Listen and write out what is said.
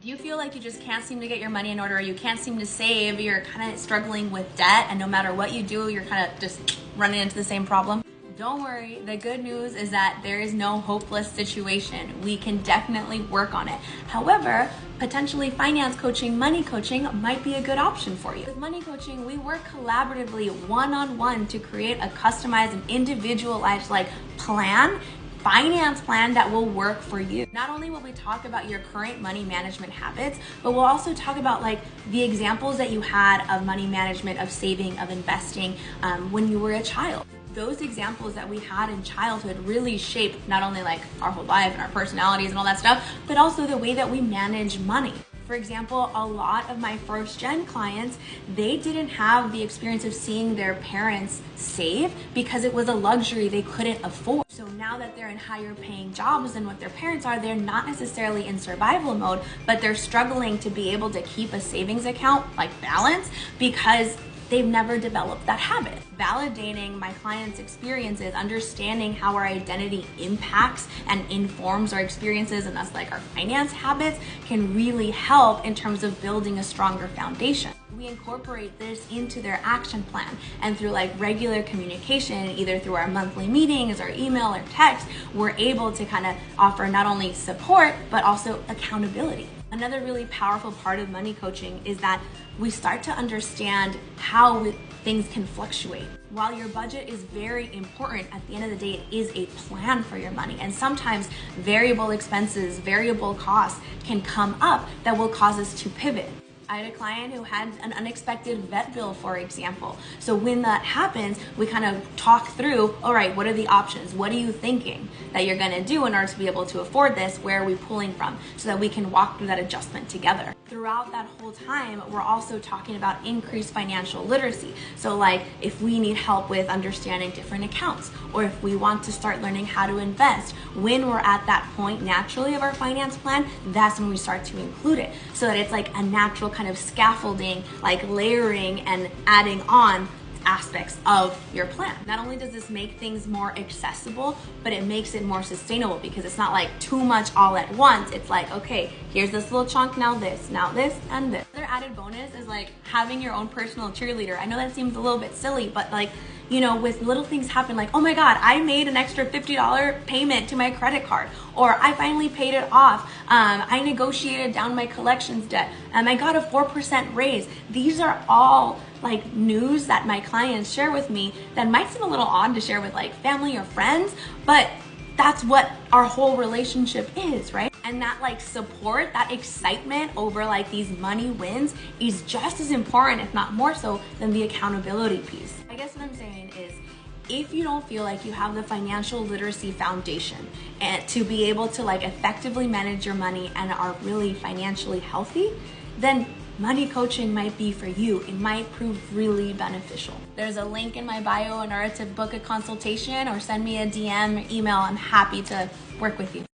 Do you feel like you just can't seem to get your money in order, or you can't seem to save, you're kind of struggling with debt, and no matter what you do, you're kind of just running into the same problem? Don't worry, the good news is that there is no hopeless situation. We can definitely work on it. However, potentially finance coaching, money coaching might be a good option for you. With money coaching, we work collaboratively one-on-one to create a customized and individualized finance plan that will work for you. Not only will we talk about your current money management habits, but we'll also talk about the examples that you had of money management, of saving, of investing when you were a child. Those examples that we had in childhood really shaped not only our whole life and our personalities and all that stuff, but also the way that we manage money. For example, a lot of my first gen clients, they didn't have the experience of seeing their parents save because it was a luxury they couldn't afford. So now that they're in higher paying jobs than what their parents are, they're not necessarily in survival mode, but they're struggling to be able to keep a savings account balance because they've never developed that habit. Validating my clients' experiences, understanding how our identity impacts and informs our experiences and thus our finance habits can really help in terms of building a stronger foundation. We incorporate this into their action plan, and through regular communication, either through our monthly meetings or email or text, we're able to kind of offer not only support, but also accountability. Another really powerful part of money coaching is that we start to understand how things can fluctuate. While your budget is very important, at the end of the day, it is a plan for your money. And sometimes variable expenses, variable costs can come up that will cause us to pivot. I had a client who had an unexpected vet bill, for example. So when that happens, we kind of talk through, all right, what are the options? What are you thinking that you're gonna do in order to be able to afford this? Where are we pulling from? So that we can walk through that adjustment together. Throughout that whole time, we're also talking about increased financial literacy. So if we need help with understanding different accounts, or if we want to start learning how to invest, when we're at that point naturally of our finance plan, that's when we start to include it. So that it's a natural kind of scaffolding, layering and adding on aspects of your plan. Not only does this make things more accessible, but it makes it more sustainable because it's not too much all at once. It's okay, here's this little chunk, now this, and this. Another added bonus is having your own personal cheerleader. I know that seems a little bit silly, but with little things happen oh my God, I made an extra $50 payment to my credit card, or I finally paid it off. I negotiated down my collections debt, and I got a 4% raise. These are all news that my clients share with me that might seem a little odd to share with family or friends, but that's what our whole relationship is, right? And that support, that excitement over these money wins is just as important, if not more so, than the accountability piece. I guess what I'm saying is, if you don't feel like you have the financial literacy foundation and to be able to effectively manage your money and are really financially healthy, then money coaching might be for you. It might prove really beneficial. There's a link in my bio in order to book a consultation or send me a DM or email. I'm happy to work with you.